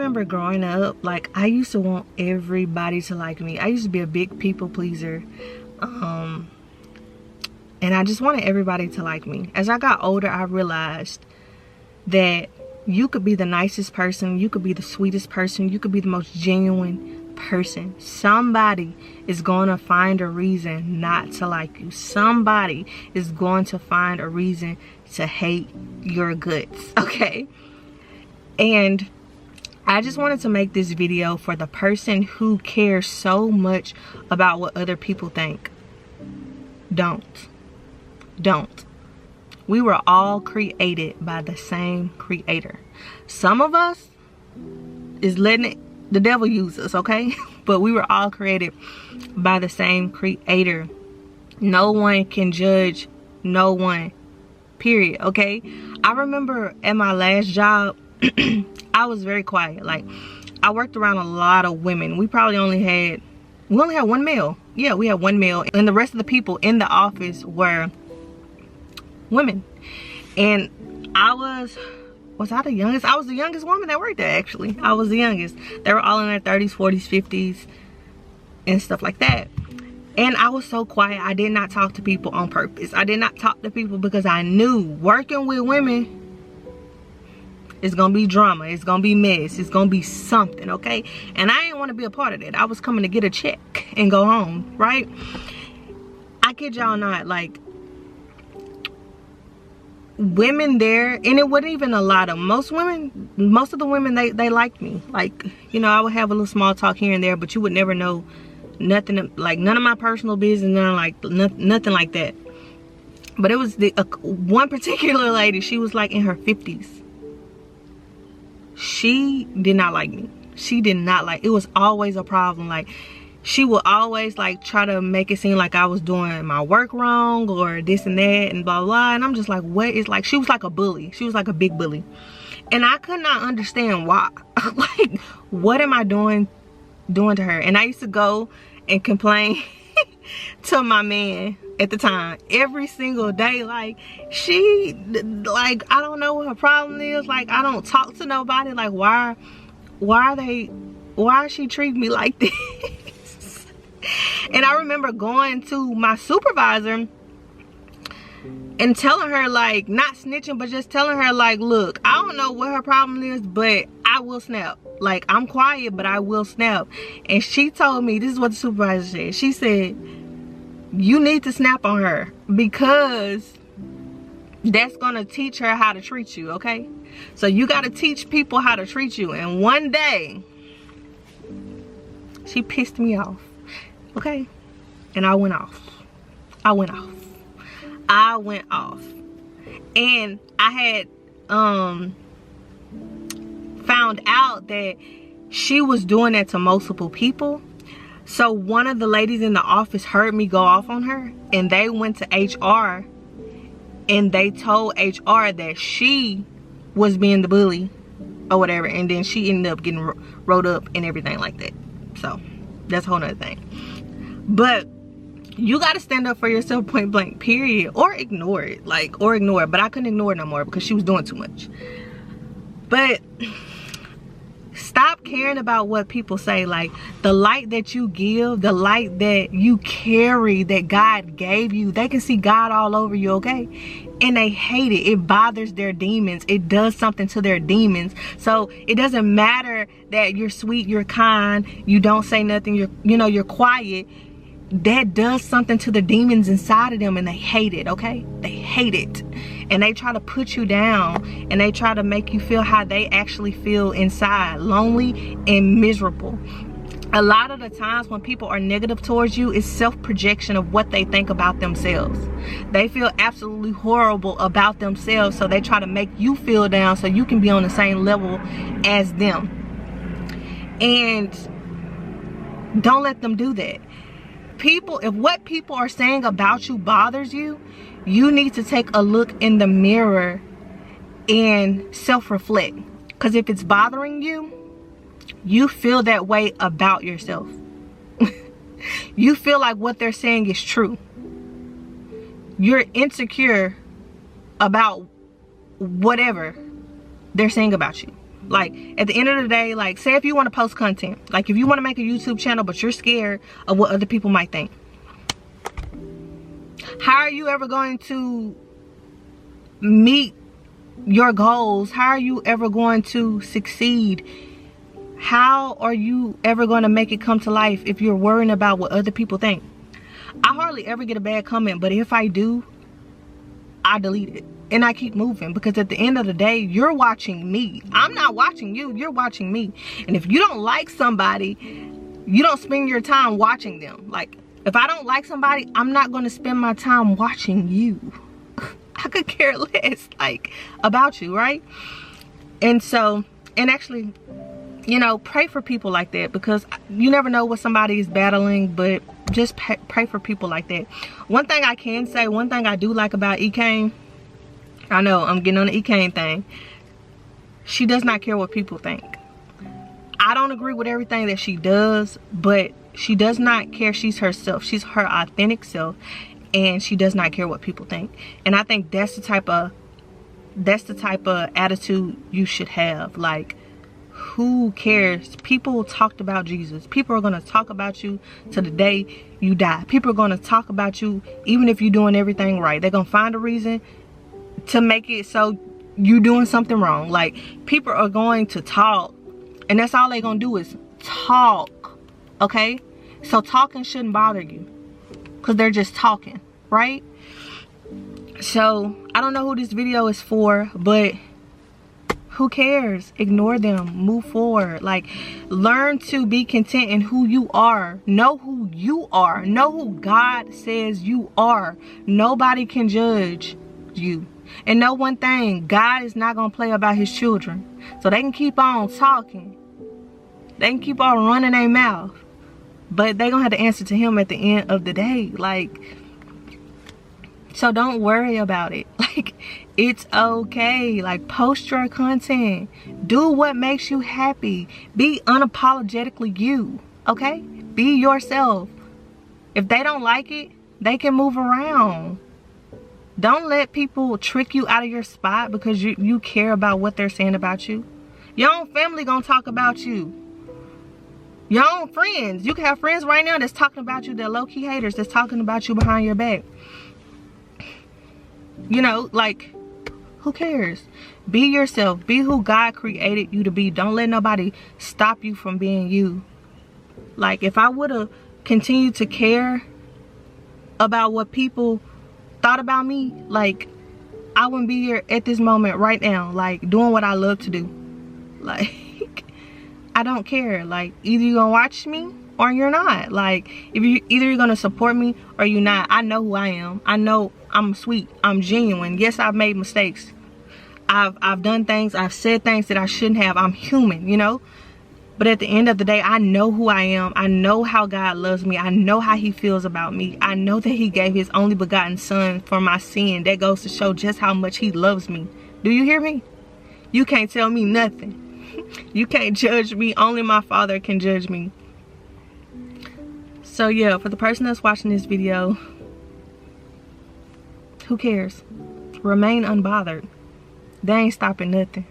remember growing up, like, I used to want everybody to like me. I used to be a big people pleaser. And I just wanted everybody to like me. As I got older, I realized that you could be the nicest person, you could be the sweetest person, you could be the most genuine person. Somebody is going to find a reason not to like you. Somebody is going to find a reason to hate your guts, okay? And I just wanted to make this video for the person who cares so much about what other people think. Don't. We were all created by the same creator. Some of us is letting the devil use us, okay? But we were all created by the same creator. No one can judge no one, period, okay? I remember at my last job, I was very quiet. Like, I worked around a lot of women. We only had one male. Yeah, we had one male, and the rest of the people in the office were women. And I was I the youngest? I was the youngest woman that worked there, actually. I was the youngest. They were all in their 30s, 40s, 50s, and stuff like that. And I was so quiet. I did not talk to people on purpose. I did not talk to people because I knew working with women, it's gonna be drama, it's gonna be mess, it's gonna be something, okay? And I didn't want to be a part of it. I was coming to get a check and go home, right? I kid y'all not, like, women there, and it wasn't even a lot of most of the women, they liked me. Like, you know, I would have a little small talk here and there, but you would never know nothing, like none of my personal business, nothing like that. But it was one particular lady. She was like in her 50s. She did not like me. She did not like, it was always a problem. Like, she would always like try to make it seem like I was doing my work wrong or this and that and blah blah. And I'm just like, what is, like, she was like a bully. She was like a big bully. And I could not understand why. Like, what am I doing to her? And I used to go and complain to my man at the time every single day. Like, she, like, I don't know what her problem is. Like, I don't talk to nobody. Like, why is she treating me like this? And I remember going to my supervisor and telling her, like, not snitching, but just telling her, like, look, I don't know what her problem is, but I will snap. Like, I'm quiet, but I will snap. And she told me, this is what the supervisor said. She said, you need to snap on her because that's gonna teach her how to treat you, okay? So you gotta teach people how to treat you. And one day, she pissed me off, okay? And I went off. And I had found out that she was doing that to multiple people. So one of the ladies in the office heard me go off on her, and they went to HR and they told HR that she was being the bully or whatever, and then she ended up getting wrote up and everything like that. So that's a whole nother thing. But you got to stand up for yourself, point blank, period. Or ignore it, but I couldn't ignore it no more because she was doing too much. But stop caring about what people say. Like, the light that you give, the light that you carry, that God gave you, they can see God all over you, okay? And they hate it. It bothers their demons. It does something to their demons. So it doesn't matter that you're sweet, you're kind, you don't say nothing, you're quiet. That does something to the demons inside of them, and they hate it, okay? They hate it. And they try to put you down, and they try to make you feel how they actually feel inside, lonely and miserable. A lot of the times when people are negative towards you, it's self-projection of what they think about themselves. They feel absolutely horrible about themselves, so they try to make you feel down so you can be on the same level as them. And don't let them do that. People, if what people are saying about you bothers you, you need to take a look in the mirror and self-reflect. Because if it's bothering you, you feel that way about yourself. You feel like what they're saying is true. You're insecure about whatever they're saying about you. Like, at the end of the day, like, say if you want to post content, like if you want to make a YouTube channel but you're scared of what other people might think, how are you ever going to meet your goals? How are you ever going to succeed? How are you ever going to make it come to life if you're worrying about what other people think? I hardly ever get a bad comment, but if I do, I delete it and I keep moving, because at the end of the day, you're watching me. I'm not watching you, you're watching me. And if you don't like somebody, you don't spend your time watching them. Like, if I don't like somebody, I'm not going to spend my time watching you. I could care less, like, about you, right? And so, and actually, you know, pray for people like that, because you never know what somebody is battling, but just pray for people like that. One thing I can say, one thing I do like about Ekane, I know I'm getting on the Ekane thing, she does not care what people think. I don't agree with everything that she does, but she does not care. She's herself. She's her authentic self, and she does not care what people think. And I think that's the type of attitude you should have. Like, who cares? People talked about Jesus. People are going to talk about you to the day you die. People are going to talk about you even if you're doing everything right. They're going to find a reason to make it so you're doing something wrong. Like, people are going to talk, and that's all they're going to do is talk, okay? So talking shouldn't bother you, because they're just talking, right? So I don't know who this video is for, but who cares? Ignore them. Move forward. Like, learn to be content in who you are. Know who you are. Know who God says you are. Nobody can judge you. And know one thing, God is not going to play about his children. So they can keep on talking. They can keep on running their mouth. But they're going to have to answer to him at the end of the day. Like, so don't worry about it. Like, it's okay. Like, post your content. Do what makes you happy. Be unapologetically you. Okay? Be yourself. If they don't like it, they can move around. Don't let people trick you out of your spot because you care about what they're saying about you. Your own family gonna talk about you. Your own friends. You can have friends right now that's talking about you. They're low-key haters that's talking about you behind your back. You know, like, who cares? Be yourself. Be who God created you to be. Don't let nobody stop you from being you. Like, if I would have continued to care about what people thought about me, like, I wouldn't be here at this moment right now, like, doing what I love to do. Like, I don't care. Like, either you're gonna watch me or you're not. Like, if you either you're gonna support me or you're not. I know who I am. I know I'm sweet. I'm genuine. Yes, I've made mistakes. I've done things. I've said things that I shouldn't have. I'm human, you know. But at the end of the day, I know who I am. I know how God loves me. I know how he feels about me. I know that he gave his only begotten son for my sin. That goes to show just how much he loves me. Do you hear me? You can't tell me nothing. You can't judge me. Only my Father can judge me. So yeah, for the person that's watching this video, who cares? Remain unbothered. They ain't stopping nothing.